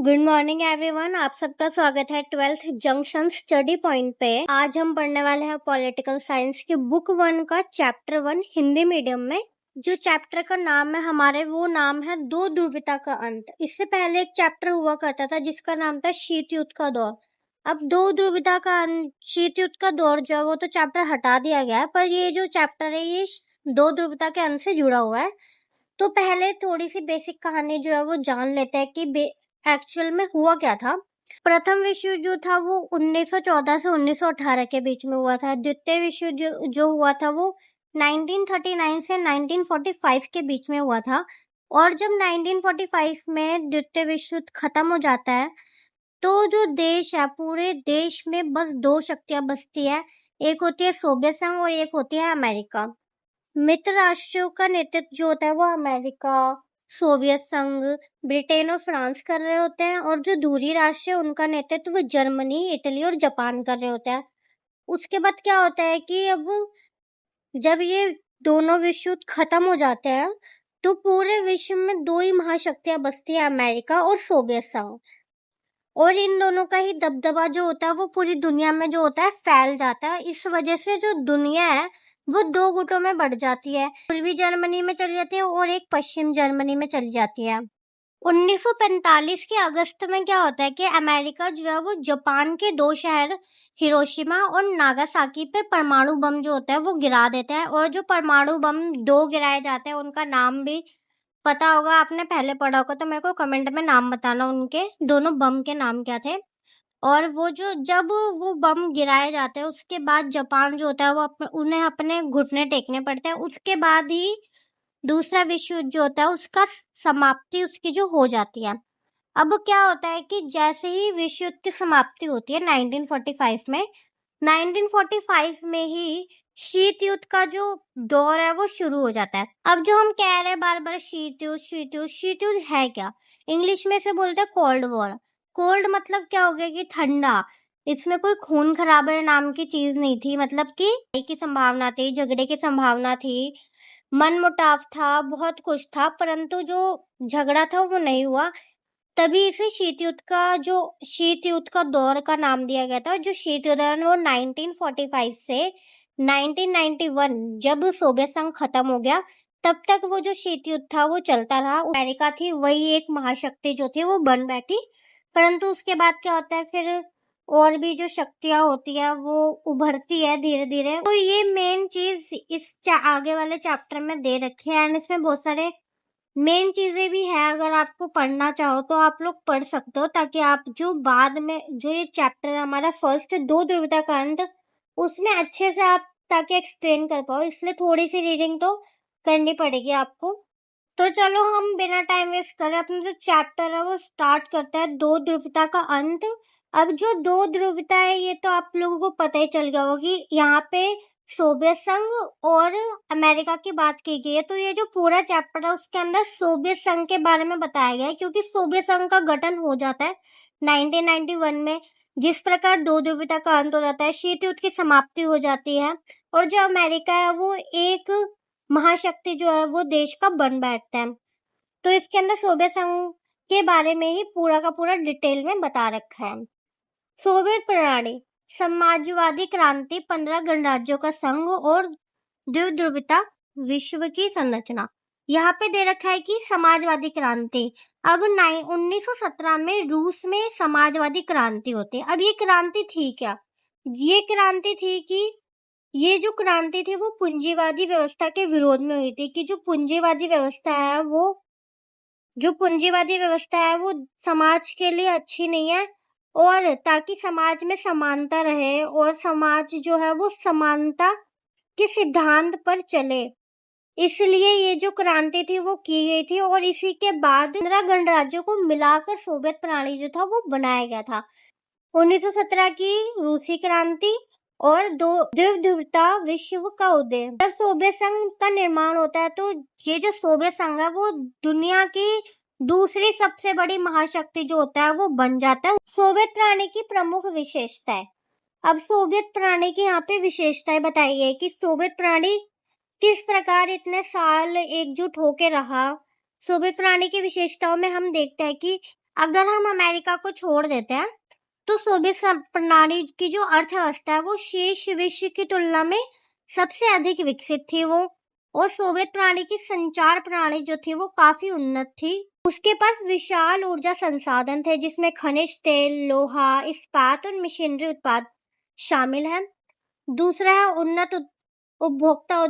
Good morning everyone. आप सबका स्वागत है 12th जंक्शन स्टडी पॉइंट पे। आज हम पढ़ने वाले हैं पॉलिटिकल साइंस की बुक 1 का चैप्टर 1 हिंदी मीडियम में। जो चैप्टर का नाम है हमारे, वो नाम है दो ध्रुवता का अंत। इससे पहले एक चैप्टर हुआ करता था जिसका नाम था शीत युद्ध का दौर। अब दो ध्रुवता का अंत, शीत युद्ध का दौर जो है वो तो चैप्टर हटा दिया गया है, पर ये जो चैप्टर है ये दो ध्रुवता के अंत से जुड़ा हुआ है। तो पहले थोड़ी सी बेसिक कहानी जो है वो जान लेते हैं कि एक्चुअल में हुआ क्या था। प्रथम विश्व युद्ध जो था वो 1914 से 1918 के बीच में हुआ था। द्वितीय विश्व युद्ध जो हुआ था वो 1939 से 1945 के बीच में हुआ था। और जब 1945 में द्वितीय विश्व युद्ध खत्म हो जाता है तो जो देश है, पूरे देश में बस दो शक्तियां बचती है। एक होती है सोवियत संघ और एक होती है अमेरिका। मित्र राष्ट्रों का नेतृत्व जो होता है वो अमेरिका, सोवियत संघ, ब्रिटेन और फ्रांस कर रहे होते हैं, और जो दूरी राष्ट्र है उनका नेतृत्व जर्मनी, इटली और जापान कर रहे होते हैं। उसके बाद क्या होता है कि अब जब ये दोनों विश्व युद्ध खत्म हो जाते हैं तो पूरे विश्व में दो ही महाशक्तियां बचती है, अमेरिका और सोवियत संघ। और इन दोनों का ही दबदबा जो होता है वो पूरी दुनिया में जो होता है फैल जाता है। इस वजह से जो दुनिया है वो दो गुटों में बढ़ जाती है। पूर्वी जर्मनी में चली जाती है और एक पश्चिम जर्मनी में चली जाती है। 1945 के अगस्त में क्या होता है कि अमेरिका जो है वो जापान के दो शहर हिरोशिमा और नागासाकी पर परमाणु बम जो होता है वो गिरा देता है। और जो परमाणु बम दो गिराए जाते हैं उनका नाम भी पता होगा, आपने पहले पढ़ा होगा, तो मेरे को कमेंट में नाम बताना उनके दोनों बम के नाम क्या थे। और वो जो जब वो बम गिराए जाते हैं उसके बाद जापान जो होता है वो उन्हें अपने घुटने टेकने पड़ते हैं। उसके बाद ही दूसरा विश्व युद्ध जो होता है उसका समाप्ति उसकी जो हो जाती है। अब क्या होता है कि जैसे ही विश्व युद्ध की समाप्ति होती है 1945 में, 1945 में ही शीत युद्ध का जो दौर है वो शुरू हो जाता है। अब जो हम कह रहे हैं बार बार शीत युद्ध शीत युद्ध, शीत युद्ध है क्या? इंग्लिश में से बोलते हैं कोल्ड वॉर। कोल्ड मतलब क्या हो गया कि ठंडा। इसमें कोई खून खराबे नाम की चीज नहीं थी, मतलब कि लड़ाई की संभावना थी, झगड़े की संभावना थी, मनमुटाव था, बहुत कुछ था, परंतु जो झगड़ा था वो नहीं हुआ। तभी इसे शीत युद्ध का दौर का नाम दिया गया था। जो शीत युद्ध है वो 1945 से 1991 जब सोवियत संघ खत्म हो गया तब तक वो जो शीत युद्ध था वो चलता रहा। अमेरिका थी वही एक महाशक्ति जो थी वो बन बैठी, परंतु उसके बाद क्या होता है फिर और भी जो शक्तियां होती है वो उभरती है धीरे धीरे। तो ये मेन चीज इस आगे वाले चैप्टर में दे रखी है, एंड इसमें बहुत सारे मेन चीजें भी है। अगर आपको पढ़ना चाहो तो आप लोग पढ़ सकते हो, ताकि आप जो बाद में जो ये चैप्टर है हमारा फर्स्ट दो ध्रुवता का अंत, उसमें अच्छे से आप ताकि एक्सप्लेन कर पाओ, इसलिए थोड़ी सी रीडिंग तो करनी पड़ेगी आपको। तो चलो हम बिना टाइम वेस्ट करे अपना जो चैप्टर है वो स्टार्ट करते हैं, दो ध्रुवता का अंत। अब जो दो ध्रुवता है ये तो आप लोगों को पता ही चल गया होगा कि यहाँ पे सोवियत संघ और अमेरिका की बात की गई है। तो ये जो पूरा चैप्टर है उसके अंदर सोवियत संघ के बारे में बताया गया है, क्योंकि सोवियत संघ का गठन हो जाता है 1991 में। जिस प्रकार दो ध्रुवता का अंत हो जाता है, शीत युद्ध की समाप्ति हो जाती है, और जो अमेरिका है वो एक महाशक्ति जो है वो देश का बन बैठता है। तो इसके अंदर सोवियत संघ के बारे में ही पूरा का पूरा डिटेल में बता रखा है। सोवियत प्रणाली, समाजवादी क्रांति, 15 गणराज्यों का संघ और द्विध्रुवता, विश्व की संरचना। यहाँ पे दे रखा है कि समाजवादी क्रांति। अब 1917 में रूस में समाजवादी क्रांति होती है। अब ये क्रांति थी क्या? ये क्रांति थी कि ये जो क्रांति थी वो पूंजीवादी व्यवस्था के विरोध में हुई थी, कि जो पूंजीवादी व्यवस्था है वो समाज के लिए अच्छी नहीं है, और ताकि समाज में समानता रहे और समाज जो है वो समानता के सिद्धांत पर चले, इसलिए ये जो क्रांति थी वो की गई थी। और इसी के बाद 15 गणराज्यों को मिलाकर सोवियत प्रणाली जो था वो बनाया गया था। 1917 की रूसी क्रांति और दो द्विध्रुवता विश्व का उदय। जब सोवियत संघ का निर्माण होता है तो ये जो सोवियत संघ है वो दुनिया की दूसरी सबसे बड़ी महाशक्ति जो होता है वो बन जाता है। सोवियत प्रणाली की प्रमुख विशेषताएं। अब सोवियत प्रणाली की यहाँ पे विशेषताएं बताई है कि सोवियत प्रणाली किस प्रकार इतने साल एकजुट होके रहा। सोवियत प्रणाली की विशेषताओं में हम देखते हैं कि अगर हम अमेरिका को छोड़ देते हैं तो सोवियत प्रणाली की जो अर्थव्यवस्था है वो शेष विश्व की तुलना में सबसे अधिक विकसित थी वो। और सोवियत प्रणाली की संचार प्रणाली जो थी वो काफी उन्नत थी। उसके पास विशाल ऊर्जा संसाधन थे जिसमें खनिज तेल, लोहा, इस्पात और मशीनरी उत्पाद शामिल हैं। दूसरा है उन्नत उपभोक्ता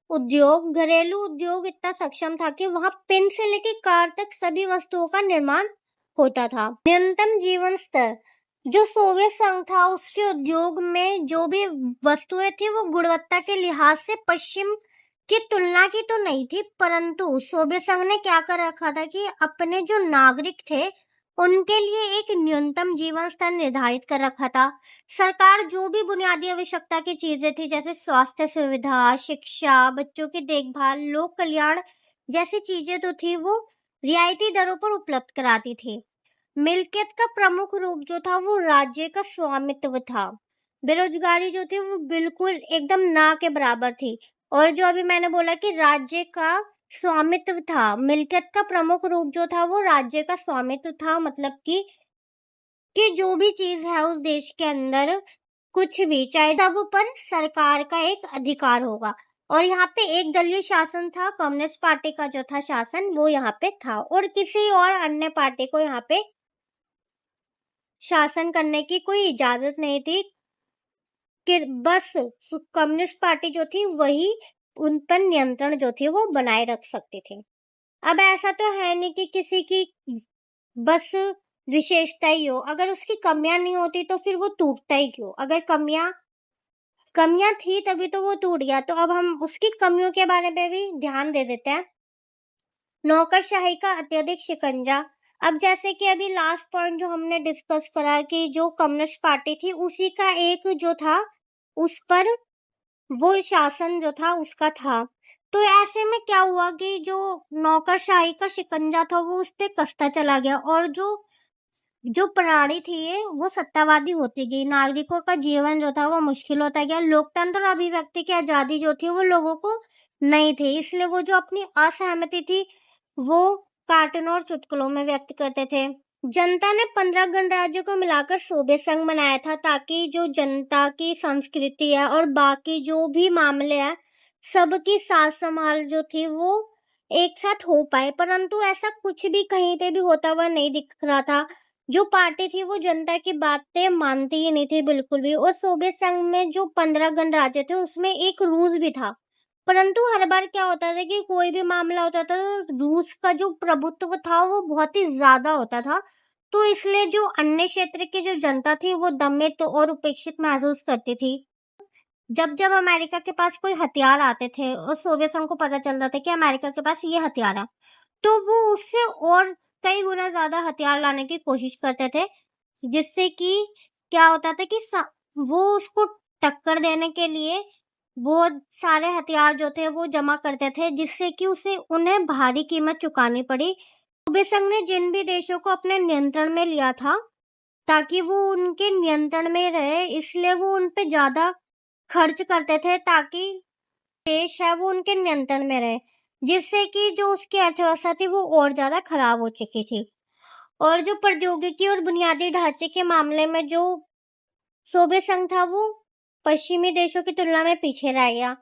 उद्योग। घरेलू उद्योग इतना सक्षम था कि वहां पेन से लेकर कार तक सभी वस्तुओं का निर्माण होता था। न्यूनतम जीवन स्तर, जो सोवियत संघ था उसके उद्योग में जो भी वस्तुएं थी वो गुणवत्ता के लिहाज से पश्चिम की तुलना की तो नहीं थी, परंतु सोवियत संघ ने क्या कर रखा था कि अपने जो नागरिक थे उनके लिए एक न्यूनतम जीवन स्तर निर्धारित कर रखा था। सरकार जो भी बुनियादी आवश्यकता की चीजें थी जैसे स्वास्थ्य सुविधा, शिक्षा, बच्चों की देखभाल, लोक कल्याण जैसी चीजें तो थी वो रियायती दरों पर उपलब्ध कराती थी। मिल्कियत का प्रमुख रूप जो था वो राज्य का स्वामित्व था। बेरोजगारी जो थी वो बिल्कुल एकदम ना के बराबर थी। और जो अभी मैंने बोला कि राज्य का स्वामित्व था, मिल्कियत का प्रमुख रूप जो था वो राज्य का स्वामित्व था, मतलब कि जो भी चीज है उस देश के अंदर कुछ भी चाहे सब पर सरकार का एक अधिकार होगा। और यहाँ पे एक दलीय शासन था, कम्युनिस्ट पार्टी का जो था शासन वो यहाँ पे था और किसी और अन्य पार्टी को यहाँ पे शासन करने की कोई इजाजत नहीं थी कि बस कम्युनिस्ट पार्टी जो थी वही उन पर नियंत्रण जो थी वो बनाए रख सकती थी। अब ऐसा तो है नहीं कि किसी की बस विशेषता ही हो, अगर उसकी कमियां नहीं होती तो फिर वो टूटता ही क्यों। अगर कमियां थी तभी तो वो टूट गया। तो अब हम उसकी कमियों के बारे में भी ध्यान दे देते हैं। नौकरशाही का अत्यधिक शिकंजा। अब जैसे कि अभी लास्ट पॉइंट जो हमने डिस्कस करा कि जो कम्युनिस्ट पार्टी थी उसी का एक जो था उस पर वो शासन जो था उसका था। तो ऐसे में क्या हुआ कि जो नौकरशाही का शिकंजा था वो उस पे कसता चला गया और जो प्रणाली थी ये वो सत्तावादी होती गई। नागरिकों का जीवन जो था वो मुश्किल होता गया। लोकतंत्र और अभिव्यक्ति की आजादी जो थी वो लोगों को नहीं थी, इसलिए वो जो अपनी असहमति थी वो कार्टून और चुटकुलों में व्यक्त करते थे। जनता ने 15 गणराज्यों को मिलाकर सोवियत संघ बनाया था ताकि जो जनता की संस्कृति है और बाकी जो भी मामले हैं सबकी साथ संभाल जो थी वो एक साथ हो पाए, परंतु ऐसा कुछ भी कहीं पे भी होता हुआ नहीं दिख रहा था। जो पार्टी थी वो जनता की बातें मानती ही नहीं थी बिल्कुल भी। और सोवियत संघ में जो 15 गणराज्य थे उसमें एक रूस भी था, परंतु हर बार क्या होता था कि कोई भी मामला होता था तो रूस का जो प्रभुत्व था वो बहुत ही ज्यादा होता था। तो इसलिए जो अन्य क्षेत्र की जो जनता थी वो दमित और उपेक्षित महसूस करती थी। जब जब अमेरिका के पास कोई हथियार आते थे और सोवियत संघ को पता चलता था कि अमेरिका के पास ये हथियार है तो वो उससे और कई गुना ज्यादा हथियार लाने की कोशिश करते थे, जिससे कि क्या होता था कि वो उसको टक्कर देने के लिए बहुत सारे हथियार जो थे वो जमा करते थे, जिससे कि उन्हें भारी कीमत चुकानी पड़ी। सोवियत संघ ने जिन भी देशों को अपने नियंत्रण में लिया था ताकि वो उनके नियंत्रण में रहे, इसलिए वो उन पे ज्यादा खर्च करते थे ताकि देश है वो उनके नियंत्रण में रहे, जिससे कि जो उसकी अर्थव्यवस्था थी वो और ज्यादा खराब हो चुकी थी। और जो प्रौद्योगिकी और बुनियादी ढांचे के मामले में जो सोवियत संघ था वो पश्चिमी देशों की तुलना में पीछे रह गया।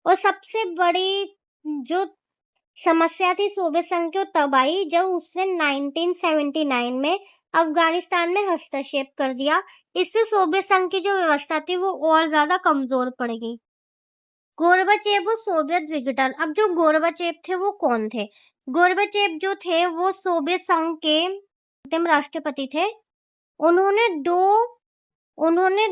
और सबसे बड़ी जो समस्या थी सोवियत संघ की तब आई जब उसने 1979 में अफगानिस्तान में हस्तक्षेप कर दिया। इससे सोवियत संघ की जो व्यवस्था थी वो और ज्यादा कमजोर पड़ गई। गोर्बाचेव और सोवियत विघटन। अब जो गोर्बाचेव थे वो कौन थे? गोर्बाचेव जो थे वो सोवियत संघ के अंतिम राष्ट्रपति थे। उन्होंने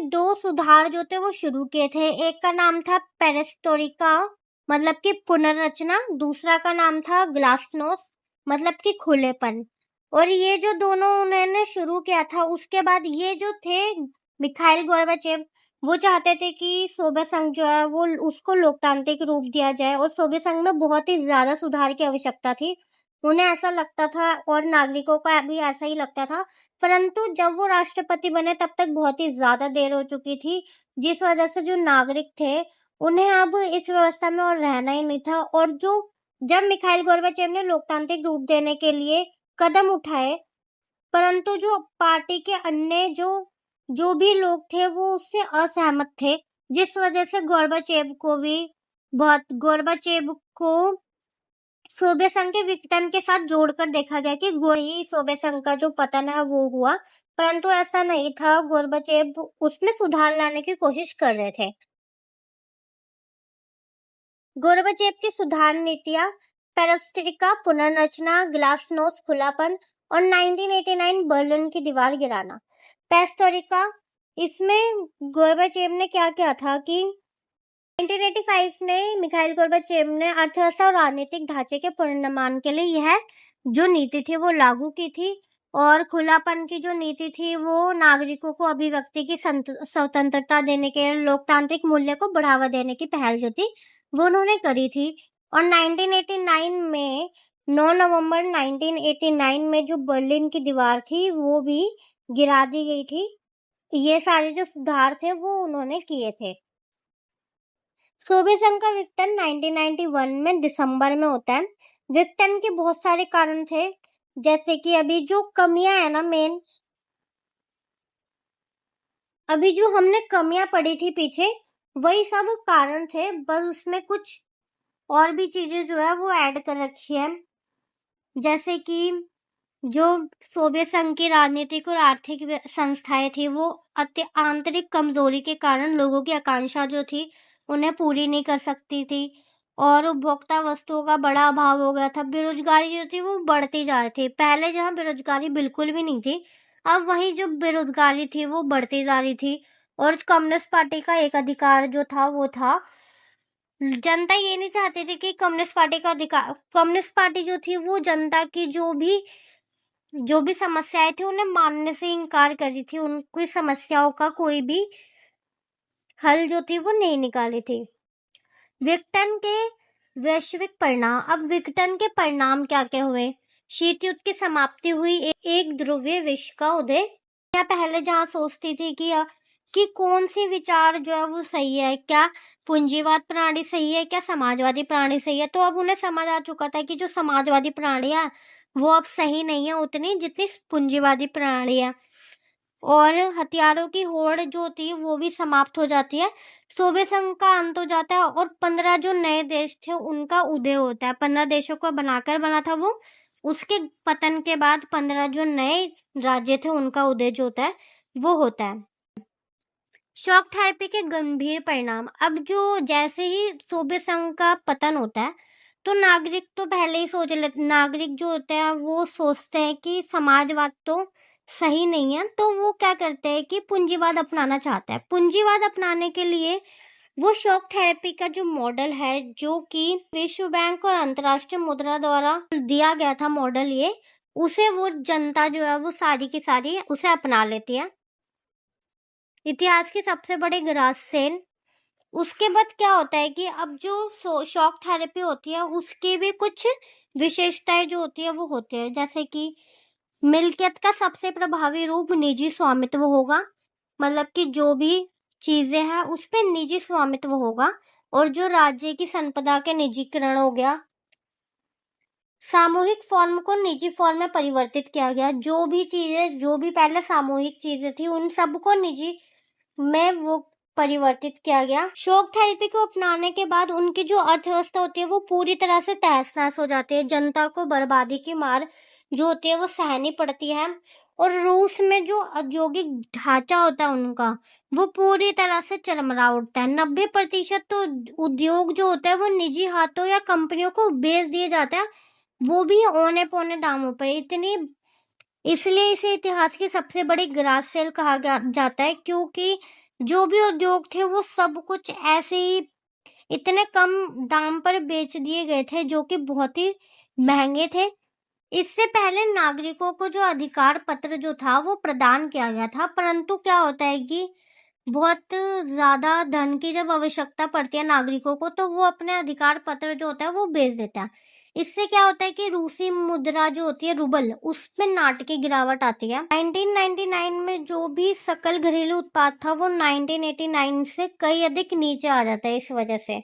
दो सुधार जो थे वो शुरू किए थे। एक का नाम था पेरेस्ट्रोइका, मतलब कि पुनर्रचना। दूसरा का नाम था ग्लासनोस्ट, मतलब कि खुलेपन। और ये जो दोनों उन्होंने शुरू किया था उसके बाद ये जो थे मिखाइल गोर्बाचेव वो चाहते थे कि सोवियत संघ जो है वो उसको लोकतांत्रिक रूप दिया जाए और सोवियत संघ में बहुत ही ज्यादा सुधार की आवश्यकता थी। उन्हें ऐसा लगता था और नागरिकों का भी ऐसा ही लगता था, परंतु जब वो राष्ट्रपति बने तब तक बहुत ही ज्यादा देर हो चुकी थी, जिस वजह से जो नागरिक थे उन्हें अब इस व्यवस्था में और रहना ही नहीं था। और जब मिखाइल गोर्बाचेव ने लोकतांत्रिक रूप देने के लिए कदम उठाए परंतु जो पार्टी के अन्य जो भी लोग थे वो उससे असहमत थे, जिस वजह से गोर्बाचेव को सोवियत संघ के विघटन के साथ जोड़कर देखा गया कि वही सोवियत संघ का जो पतन है वो हुआ, परंतु ऐसा नहीं था। गोर्बाचेव उसमें सुधार लाने की कोशिश कर रहे थे। गोर्बाचेव की सुधार नीतियां पेरेस्ट्रोइका, पुनर्रचना, ग्लासनोस्ट खुलापन और 1989 बर्लिन की दीवार गिराना। पेरेस्ट्रोइका, इसमें गोर्बाचेव ने क्या किया था कि 1985 में मिखाइल गोर्बाचेव ने अर्थव्यवस्था और राजनीतिक ढांचे के पुनर्निर्माण के लिए यह जो नीति थी वो लागू की थी, और खुलापन की जो नीति थी वो नागरिकों को अभिव्यक्ति की स्वतंत्रता देने के, लोकतांत्रिक मूल्य को बढ़ावा देने की पहल जो थी वो उन्होंने करी थी। और 1989 में 9 नवंबर 1989 में जो बर्लिन की दीवार थी वो भी गिरा दी गई थी। ये सारे जो सुधार थे वो उन्होंने किए थे। सोवियत संघ का विघटन 1991 में दिसंबर में होता है। विघटन के बहुत सारे कारण थे, जैसे कि अभी जो कमियां है ना, अभी जो हमने कमियां पढ़ी थी पीछे, वही सब कारण थे, बस उसमें कुछ और भी चीजें जो है वो ऐड कर रखी है। जैसे कि जो सोवियत संघ की राजनीतिक और आर्थिक संस्थाएं थी वो आंतरिक कमजोरी के कारण लोगों की आकांक्षा जो थी उन्हें पूरी नहीं कर सकती थी, और उपभोक्ता वस्तुओं का बड़ा अभाव हो गया था। बेरोजगारी जो थी वो बढ़ती जा रही थी। पहले जहाँ बेरोजगारी बिल्कुल भी नहीं थी, अब वही जो बेरोजगारी थी वो बढ़ती जा रही थी। और कम्युनिस्ट पार्टी का एक अधिकार जो था वो था, जनता ये नहीं चाहती थी कि कम्युनिस्ट पार्टी का अधिकार, कम्युनिस्ट पार्टी जो थी वो जनता की जो भी समस्याएं थी उन्हें मानने से इनकार कर रही थी। उनकी समस्याओं का कोई भी हल जो थी वो नहीं निकाली थी। विघटन के वैश्विक परिणाम। अब विघटन के परिणाम क्या क्या हुए? शीत युद्ध की समाप्ति हुई, एक ध्रुवीय विश्व का उदय। क्या पहले जहाँ सोचती थी कि कौन सी विचार जो है वो सही है, क्या पूंजीवाद प्रणाली सही है, क्या समाजवादी प्रणाली सही है, तो अब उन्हें समझ आ चुका था कि जो समाजवादी प्रणाली है वो अब सही नहीं है उतनी जितनी पूंजीवादी प्रणाली है। और हथियारों की होड़ जो थी वो भी समाप्त हो जाती है। सोवियत संघ का अंत हो जाता है और 15 जो नए देश थे उनका उदय होता है। 15 देशों को बनाकर बना था वो, उसके पतन के बाद 15 जो नए राज्य थे उनका उदय जो होता है वो होता है। शॉक थेरेपी के गंभीर परिणाम। अब जो जैसे ही सोवियत संघ का पतन होता है तो नागरिक तो पहले ही सोच लेते, नागरिक जो होते हैं वो सोचते हैं कि समाजवाद तो सही नहीं है, तो वो क्या करते हैं कि पूंजीवाद अपनाना चाहता है। पूंजीवाद अपनाने के लिए वो शॉक थेरेपी का जो मॉडल है, जो कि विश्व बैंक और अंतर्राष्ट्रीय मुद्रा द्वारा दिया गया था मॉडल, ये उसे वो जनता जो है वो सारी की सारी उसे अपना लेती है। इतिहास की सबसे बड़ी ग्रास-सेल। उसके बाद क्या होता है कि अब जो शॉक थेरेपी होती है उसकी भी कुछ विशेषताएं जो होती है वो होती है, जैसे कि मिल्कियत का सबसे प्रभावी रूप निजी स्वामित्व होगा, मतलब कि जो भी चीजें हैं उस पे निजी स्वामित्व होगा, और जो राज्य की संपदा के निजीकरण हो गया। सामूहिक फॉर्म को निजी फॉर्म में परिवर्तित किया गया। जो भी पहले सामूहिक चीजें थी उन सबको निजी में वो परिवर्तित किया गया। शॉक थेरेपी को अपनाने के बाद उनकी जो अर्थव्यवस्था होती है वो पूरी तरह से तहस नहस हो जाती है। जनता को बर्बादी की मार जो होती है वो सहनी पड़ती है, और रूस में जो औद्योगिक ढांचा होता है उनका वो पूरी तरह से चरमरा उठता है। 90% तो उद्योग जो होता है वो निजी हाथों या कंपनियों को बेच दिए जाते हैं, वो भी औने पौने दामों पर। इसलिए इसे इतिहास की सबसे बड़ी ग्रास सेल कहा जाता है, क्योंकि जो भी उद्योग थे वो सब कुछ ऐसे ही इतने कम दाम पर बेच दिए गए थे जो कि बहुत ही महंगे थे। इससे पहले नागरिकों को जो अधिकार पत्र जो था वो प्रदान किया गया था, परंतु क्या होता है कि बहुत ज्यादा धन की जब आवश्यकता पड़ती है नागरिकों को तो वो अपने अधिकार पत्र जो होता है वो बेच देता है। इससे क्या होता है कि रूसी मुद्रा जो होती है रूबल, उसमें नाटकीय गिरावट आती है। 1999 में जो भी सकल घरेलू उत्पाद था वो 1989 से कई अधिक नीचे आ जाता है इस वजह से,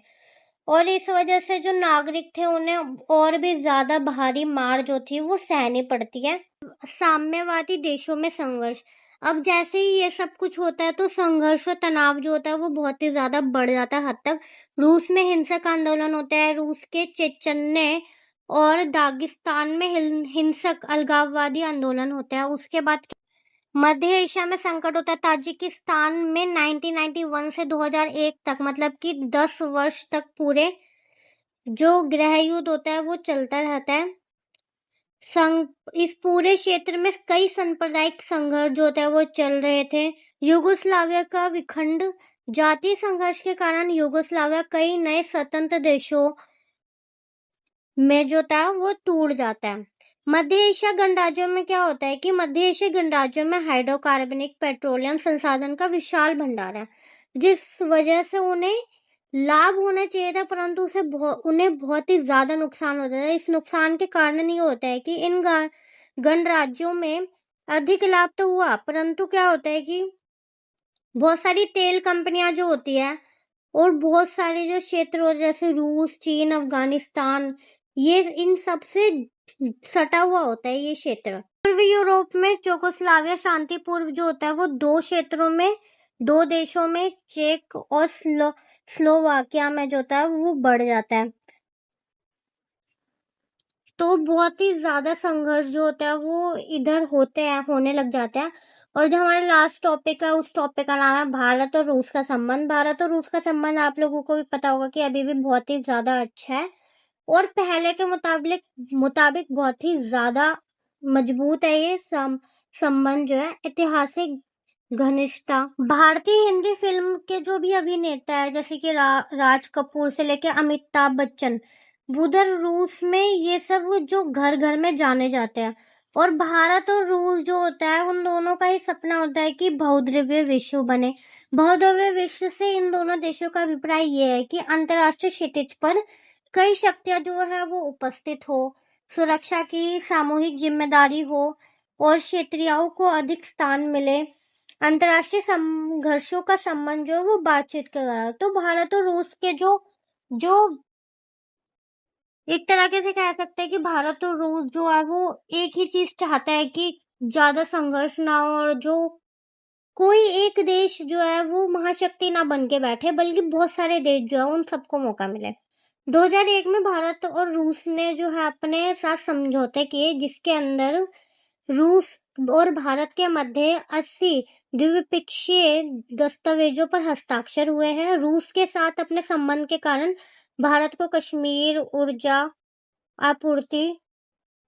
और इस वजह से जो नागरिक थे उन्हें और भी ज्यादा भारी मार जो थी वो सहनी पड़ती है। साम्यवादी देशों में संघर्ष। अब जैसे ही ये सब कुछ होता है तो संघर्ष और तनाव जो होता है वो बहुत ही ज्यादा बढ़ जाता है हद तक। रूस में हिंसक आंदोलन होता है, रूस के चेचन्य और दागिस्तान में हिंसक अलगाववादी आंदोलन होते हैं। उसके बाद मध्य एशिया में संकट होता है, ताजिकिस्तान में 1991 से 2001 तक, मतलब कि 10 वर्ष तक पूरे जो गृह युद्ध होता है वो चलता रहता है। इस पूरे क्षेत्र में कई सांप्रदायिक संघर्ष जो होते हैं वो चल रहे थे। युगोस्लाविया का विखंड, जातीय संघर्ष के कारण युगोस्लाविया कई नए स्वतंत्र देशों में जो था वो टूट जाता है। मध्य एशिया गणराज्यों में क्या होता है कि मध्य एशिया गणराज्यों में हाइड्रोकार्बनिक पेट्रोलियम संसाधन का विशाल भंडार है, जिस वजह से उन्हें लाभ होना चाहिए था, परंतु उन्हें बहुत ही ज्यादा नुकसान होता है। इस नुकसान के कारण ये होता है कि इन गणराज्यों में अधिक लाभ तो हुआ, परंतु क्या होता है कि बहुत सारी तेल कंपनियां जो होती है और बहुत सारे जो क्षेत्र होते हैं जैसे रूस, चीन, अफगानिस्तान, ये इन सब से सटा हुआ होता है ये क्षेत्र। पूर्वी यूरोप में चेकोस्लोवाकिया शांतिपूर्व जो होता है वो दो देशों में चेक और स्लोवाकिया में जो होता है वो बढ़ जाता है। तो बहुत ही ज्यादा संघर्ष जो होता है वो इधर होने लग जाता है। और जो हमारा लास्ट टॉपिक है उस टॉपिक का नाम है भारत और रूस का संबंध। भारत और रूस का संबंध आप लोगों को भी पता होगा कि अभी भी बहुत ही ज्यादा अच्छा है और पहले के मुताबिक बहुत ही ज्यादा मजबूत है ये संबंध जो है, ऐतिहासिक घनिष्ठता। भारतीय हिंदी फिल्म के जो भी अभिनेता है जैसे कि राज कपूर से लेके अमिताभ बच्चन, उधर रूस में ये सब जो घर घर में जाने जाते हैं। और भारत और रूस जो होता है उन दोनों का ही सपना होता है कि बहुद्रव्य विश्व बने। बहुद्रव्य विश्व से इन दोनों देशों का अभिप्राय ये है कि अंतर्राष्ट्रीय क्षितिज पर कई शक्तियां जो है वो उपस्थित हो, सुरक्षा की सामूहिक जिम्मेदारी हो और क्षेत्रीयों को अधिक स्थान मिले। अंतर्राष्ट्रीय संघर्षों का संबंध जो है वो बातचीत के द्वारा। तो भारत और रूस के जो एक तरीके से कह सकते हैं कि भारत और रूस जो है वो एक ही चीज चाहता है कि ज्यादा संघर्ष ना हो और जो कोई एक देश जो है वो महाशक्ति ना बन के बैठे, बल्कि बहुत सारे देश जो है उन सबको मौका मिले। 2001 में भारत और रूस ने जो है अपने साथ समझौते किए, जिसके अंदर रूस और भारत के मध्य 80 द्विपक्षीय दस्तावेजों पर हस्ताक्षर हुए हैं। रूस के साथ अपने संबंध के कारण भारत को कश्मीर, ऊर्जा आपूर्ति,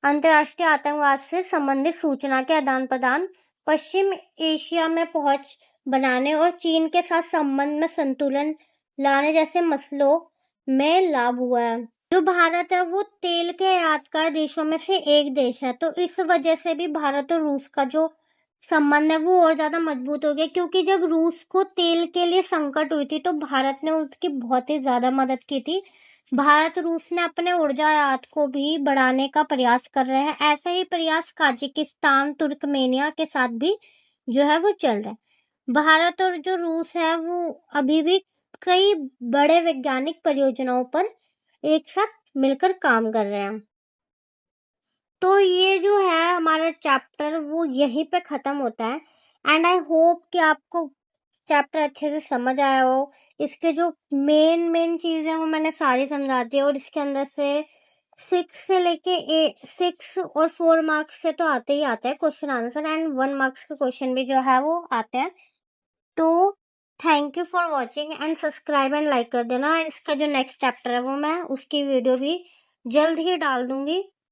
अंतर्राष्ट्रीय आतंकवाद से संबंधित सूचना के आदान प्रदान, पश्चिम एशिया में पहुंच बनाने और चीन के साथ संबंध में संतुलन लाने जैसे मसलों में लाभ हुआ है। जो भारत है वो तेल के आयातकार देशों में से एक देश है, तो इस वजह से भी भारत और रूस का जो संबंध है वो और ज्यादा मजबूत हो गया, क्योंकि जब रूस को तेल के लिए संकट हुई थी तो भारत ने उसकी बहुत ही ज्यादा मदद की थी। भारत रूस ने अपने ऊर्जा आयात को भी बढ़ाने का प्रयास कर रहे हैं। ऐसा ही प्रयास ताजिकिस्तान, तुर्कमेनिया के साथ भी जो है वो चल रहा है। भारत और जो रूस है वो अभी भी कई बड़े वैज्ञानिक परियोजनाओं पर एक साथ मिलकर काम कर रहे हैं। तो ये जो है हमारा चैप्टर वो यहीं पे खत्म होता है। एंड आई होप कि आपको चैप्टर अच्छे से समझ आया हो। इसके जो मेन चीजें वो मैंने सारी समझा दी और इसके अंदर से 6 से लेके 6 और 4 मार्क्स से तो आते ही आता है क्वेश्चन आंसर, एंड 1 मार्क्स के क्वेश्चन भी जो है वो आते हैं। तो thank you for watching and subscribe and like कर देना। इसका जो नेक्स्ट चैप्टर है वो मैं उसकी वीडियो भी जल्द ही डाल दूंगी।